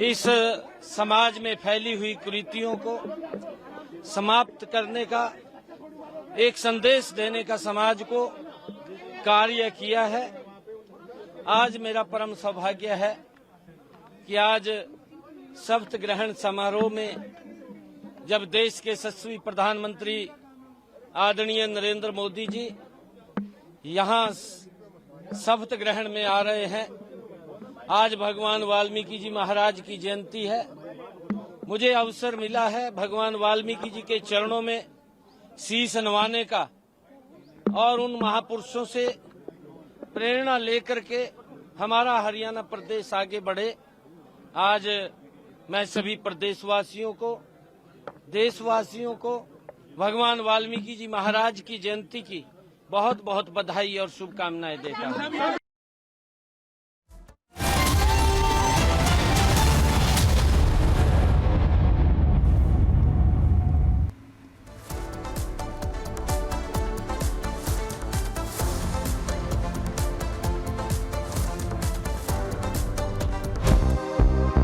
इस समाज में फैली हुई कुरीतियों को समाप्त करने का, एक संदेश देने का समाज को कार्य किया है। आज मेरा परम सौभाग्य है कि आज शपथ ग्रहण समारोह में जब देश के यशस्वी प्रधानमंत्री आदरणीय नरेंद्र मोदी जी यहाँ शपथ ग्रहण में आ रहे हैं। आज भगवान वाल्मीकि जी महाराज की जयंती है। मुझे अवसर मिला है भगवान वाल्मीकि जी के चरणों में शीश नवाने का और उन महापुरुषों से प्रेरणा लेकर के हमारा हरियाणा प्रदेश आगे बढ़े। आज मैं सभी प्रदेशवासियों को, देशवासियों को भगवान वाल्मीकि जी महाराज की जयंती की बहुत बहुत बधाई और शुभकामनाएं देता हूं।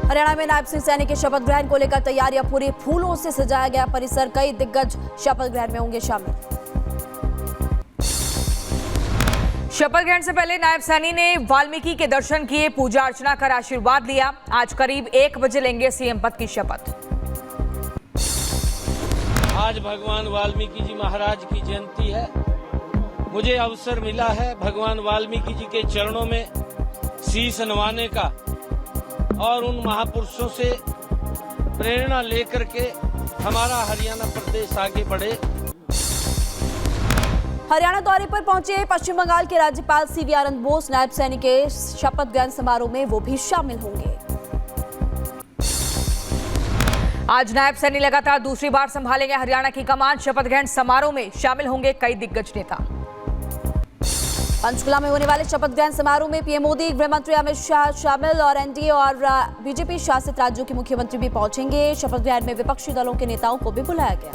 हरियाणा में नायब सिंह सैनी के शपथ ग्रहण को लेकर तैयारियां पूरी, फूलों से सजाया गया परिसर। कई दिग्गज शपथ ग्रहण में होंगे शामिल। शपथ ग्रहण से पहले नायब सैनी ने वाल्मीकि के दर्शन किए, पूजा अर्चना कर आशीर्वाद लिया। आज करीब 1 बजे लेंगे सीएम पद की शपथ। आज भगवान वाल्मीकि जी महाराज की जयंती है। मुझे अवसर मिला है भगवान वाल्मीकि जी के चरणों में शीश नवाने का और उन महापुरुषों से प्रेरणा लेकर के हमारा हरियाणा प्रदेश आगे बढ़े। हरियाणा दौरे पर पहुंचे पश्चिम बंगाल के राज्यपाल सीवी आनंद बोस। नायब सैनी के शपथ ग्रहण समारोह में वो भी शामिल होंगे। आज नायब सैनी लगातार दूसरी बार संभालेंगे हरियाणा की कमान। शपथ ग्रहण समारोह में शामिल होंगे कई दिग्गज नेता। पंचकुला में होने वाले शपथ ग्रहण समारोह में पीएम मोदी, गृह मंत्री अमित शाह शामिल और एनडीए और बीजेपी शासित राज्यों के मुख्यमंत्री भी पहुंचेंगे। शपथ ग्रहण में विपक्षी दलों के नेताओं को भी बुलाया गया।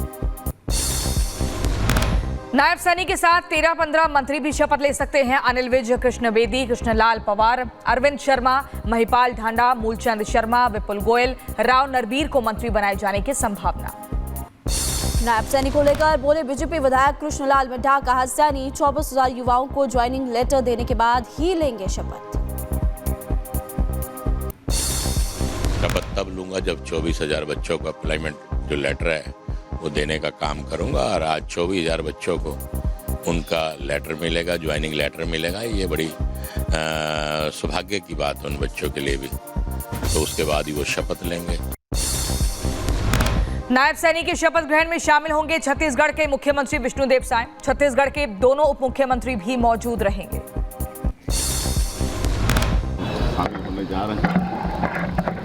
नायब सैनी के साथ 13-15 मंत्री भी शपथ ले सकते हैं। अनिल विज, कृष्ण बेदी, कृष्णलाल पवार, अरविंद शर्मा, महिपाल ढांडा, मूलचंद शर्मा, विपुल गोयल, राव नरबीर को मंत्री बनाए जाने की संभावना। नायब सैनी को लेकर बोले बीजेपी विधायक कृष्णलाल मिड्ढा। कहा सैनी 24,000 युवाओं को ज्वाइनिंग लेटर देने के बाद ही लेंगे शपथ। शपथ तब लूंगा जब 24,000 बच्चों को एम्प्लॉयमेंट जो लेटर है वो देने का काम करूंगा। और आज 24,000 बच्चों को उनका लेटर मिलेगा, ज्वाइनिंग लेटर मिलेगा। ये बड़ी सौभाग्य की बात है उन बच्चों के लिए भी। तो उसके बाद ही वो शपथ लेंगे। नायब सैनी के शपथ ग्रहण में शामिल होंगे छत्तीसगढ़ के मुख्यमंत्री विष्णुदेव साय। छत्तीसगढ़ के दोनों उप मुख्यमंत्री भी मौजूद रहेंगे।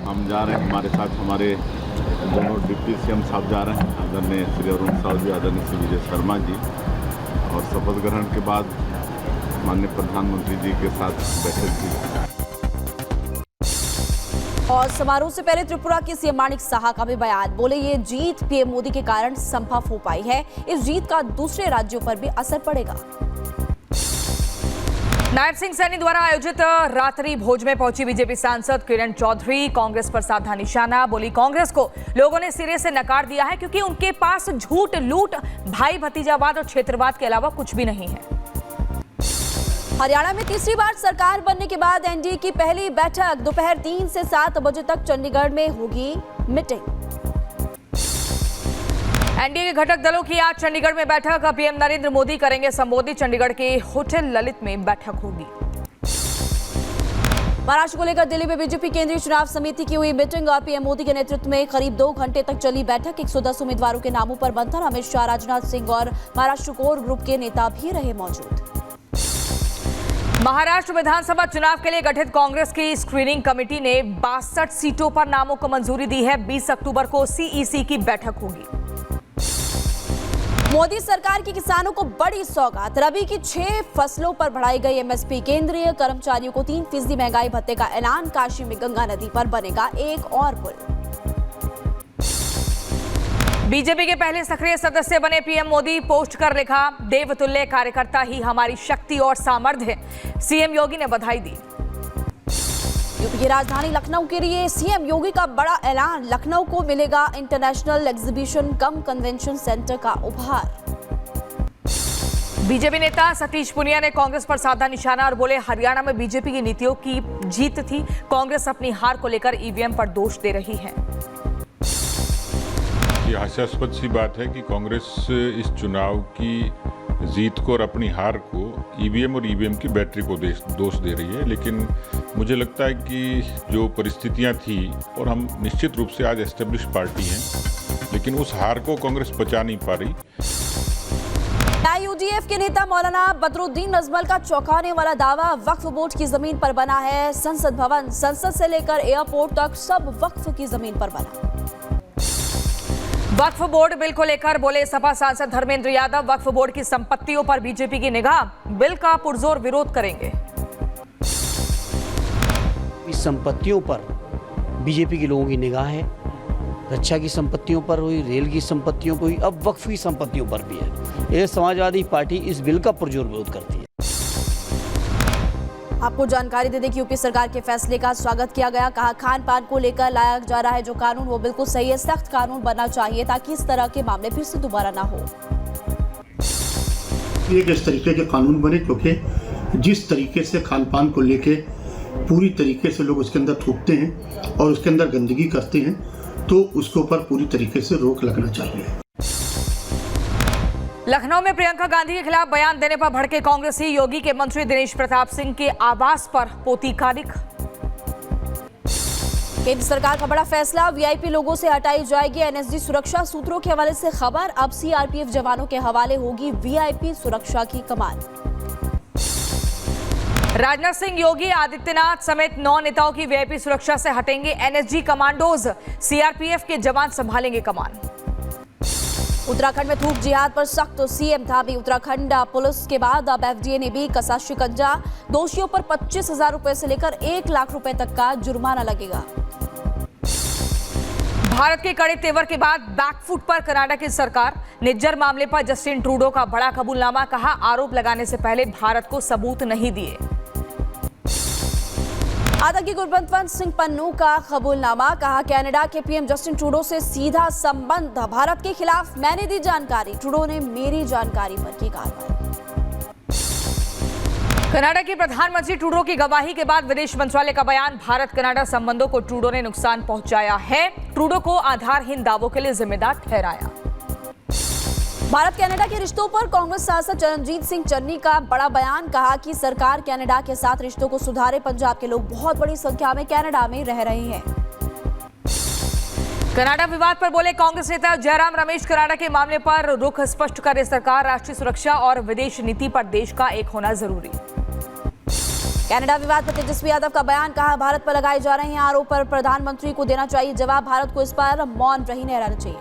हम जा रहे हैं, हमारे साथ हमारे दोनों डिप्टी सीएम साहब जा रहे हैं, आदरणीय श्री अरुण साहु जी, आदरणीय श्री विजय शर्मा जी। और शपथ ग्रहण के बाद माननीय प्रधानमंत्री जी के साथ बैठक की। और समारोह से पहले त्रिपुरा के सीएम माणिक साहा का भी बयान। बोले ये जीत पीएम मोदी के कारण संभव हो पाई है। इस जीत का दूसरे राज्यों पर भी असर पड़ेगा। नायब सिंह सैनी द्वारा आयोजित रात्रि भोज में पहुंची बीजेपी सांसद किरण चौधरी। कांग्रेस पर साधा निशाना। बोली कांग्रेस को लोगों ने सिरे से नकार दिया है क्योंकि उनके पास झूठ, लूट, भाई भतीजावाद और क्षेत्रवाद के अलावा कुछ भी नहीं है। हरियाणा में तीसरी बार सरकार बनने के बाद एनडीए की पहली बैठक दोपहर 3 से 7 बजे तक चंडीगढ़ में होगी मीटिंग। एनडीए के घटक दलों की आज चंडीगढ़ में बैठक। पीएम नरेंद्र मोदी करेंगे संबोधित। चंडीगढ़ के होटल ललित में बैठक होगी। महाराष्ट्र को लेकर दिल्ली में बीजेपी केंद्रीय चुनाव समिति की हुई मीटिंग और पीएम मोदी के नेतृत्व में करीब 2 घंटे तक चली बैठक। 110 उम्मीदवारों के नामों पर मंथन। अमित शाह, राजनाथ सिंह और महाराष्ट्र कोर ग्रुप के नेता भी रहे मौजूद। महाराष्ट्र विधानसभा चुनाव के लिए गठित कांग्रेस की स्क्रीनिंग कमेटी ने 62 सीटों पर नामों को मंजूरी दी है। 20 अक्टूबर को सीईसी की बैठक होगी। मोदी सरकार की किसानों को बड़ी सौगात। रबी की 6 फसलों पर बढ़ाई गई एमएसपी। केंद्रीय कर्मचारियों को 3% महंगाई भत्ते का ऐलान। काशी में गंगा नदी पर बनेगा एक और पुल। बीजेपी के पहले सक्रिय सदस्य बने पीएम मोदी। पोस्ट कर लिखा, देवतुल्य कार्यकर्ता ही हमारी शक्ति और सामर्थ्य है। सीएम योगी ने बधाई दी। यूपी की राजधानी लखनऊ के लिए सीएम योगी का बड़ा ऐलान। लखनऊ को मिलेगा इंटरनेशनल एग्जीबिशन कम कन्वेंशन सेंटर का उपहार। बीजेपी नेता सतीश पुनिया ने कांग्रेस पर साधा निशाना और बोले हरियाणा में बीजेपी की नीतियों की जीत थी, कांग्रेस अपनी हार को लेकर ईवीएम पर दोष दे रही है। ये हास्यास्पद सी बात है कि कांग्रेस इस चुनाव की जीत को और अपनी हार को ईवीएम और ईवीएम की बैटरी को दोष दे रही है। लेकिन मुझे लगता है कि जो परिस्थितियां थी, और हम निश्चित रूप से आज एस्टेब्लिश पार्टी हैं, लेकिन उस हार को कांग्रेस बचा नहीं पा रही। यूडीएफ के नेता मौलाना बदरुद्दीन अजमल का चौंकाने वाला दावा, वक्फ बोर्ड की जमीन पर बना है संसद भवन। संसद से लेकर एयरपोर्ट तक सब वक्फ की जमीन पर बना। वक्फ बोर्ड बिल को लेकर बोले सपा सांसद धर्मेंद्र यादव, वक्फ बोर्ड की संपत्तियों पर बीजेपी की निगाह, बिल का पुरजोर विरोध करेंगे। इस संपत्तियों पर बीजेपी के लोगों की निगाह है, रक्षा की संपत्तियों पर हुई, रेल की संपत्तियों पर हुई, अब वक्फ की संपत्तियों पर भी है। ये समाजवादी पार्टी इस बिल का पुरजोर विरोध करती है। आपको जानकारी दे दें कि यूपी सरकार के फैसले का स्वागत किया गया। कहा खान पान को लेकर लाया जा रहा है जो कानून वो बिल्कुल सही है, सख्त कानून बनना चाहिए ताकि इस तरह के मामले फिर से दोबारा ना हो। एक इस तरीके के कानून बने, क्योंकि जिस तरीके से खान पान को लेके पूरी तरीके से लोग उसके अंदर थूकते हैं और उसके अंदर गंदगी करते हैं, तो उसके ऊपर पूरी तरीके से रोक लगना चाहिए। लखनऊ में प्रियंका गांधी के खिलाफ बयान देने पर भड़के कांग्रेसी, योगी के मंत्री दिनेश प्रताप सिंह के आवास पर पोती कालिक। केंद्र सरकार का बड़ा फैसला, वीआईपी लोगों से हटाई जाएगी एनएसजी सुरक्षा। सूत्रों के हवाले से खबर, अब सीआरपीएफ जवानों के हवाले होगी वीआईपी सुरक्षा की कमान। राजनाथ सिंह, योगी आदित्यनाथ समेत 9 नेताओं की वीआईपी सुरक्षा से हटेंगे एनएसजी कमांडोज, सीआरपीएफ के जवान संभालेंगे कमान। उत्तराखंड में थूक जिहाद पर सख्त, सीएम धामी। उत्तराखंड पुलिस के बाद अब एफडीए ने भी कसा शिकंजा। दोषियों पर 25,000 रुपए से लेकर 1 लाख रुपए तक का जुर्माना लगेगा। भारत के कड़े तेवर के बाद बैकफुट पर कनाडा की सरकार। निज्जर मामले पर जस्टिन ट्रूडो का बड़ा कबूलनामा, कहा आरोप लगाने से पहले भारत को सबूत नहीं दिए। आतंकी गुरबंतवंत सिंह पन्नू का कबूलनामा, कहा कनाडा के पीएम जस्टिन ट्रूडो से सीधा संबंध, भारत के खिलाफ मैंने दी जानकारी, ट्रूडो ने मेरी जानकारी पर की कार्रवाई। कनाडा के प्रधानमंत्री ट्रूडो की गवाही के बाद विदेश मंत्रालय का बयान, भारत कनाडा संबंधों को ट्रूडो ने नुकसान पहुंचाया है, ट्रूडो को आधारहीन दावों के लिए जिम्मेदार ठहराया। भारत कनाडा के रिश्तों पर कांग्रेस सांसद चरणजीत सिंह चन्नी का बड़ा बयान, कहा कि सरकार कनाडा के साथ रिश्तों को सुधारे। पंजाब के लोग बहुत बड़ी संख्या में कनाडा में रह रहे हैं। कनाडा विवाद पर बोले कांग्रेस नेता जयराम रमेश, कनाडा के मामले पर रुख स्पष्ट करे सरकार, राष्ट्रीय सुरक्षा और विदेश नीति पर देश का एक होना जरूरी। कनाडा विवाद पर तेजस्वी यादव का बयान, कहा भारत पर लगाए जा रहे हैं आरोप पर प्रधानमंत्री को देना चाहिए जवाब, भारत को इस पर मौन नहीं रहना चाहिए।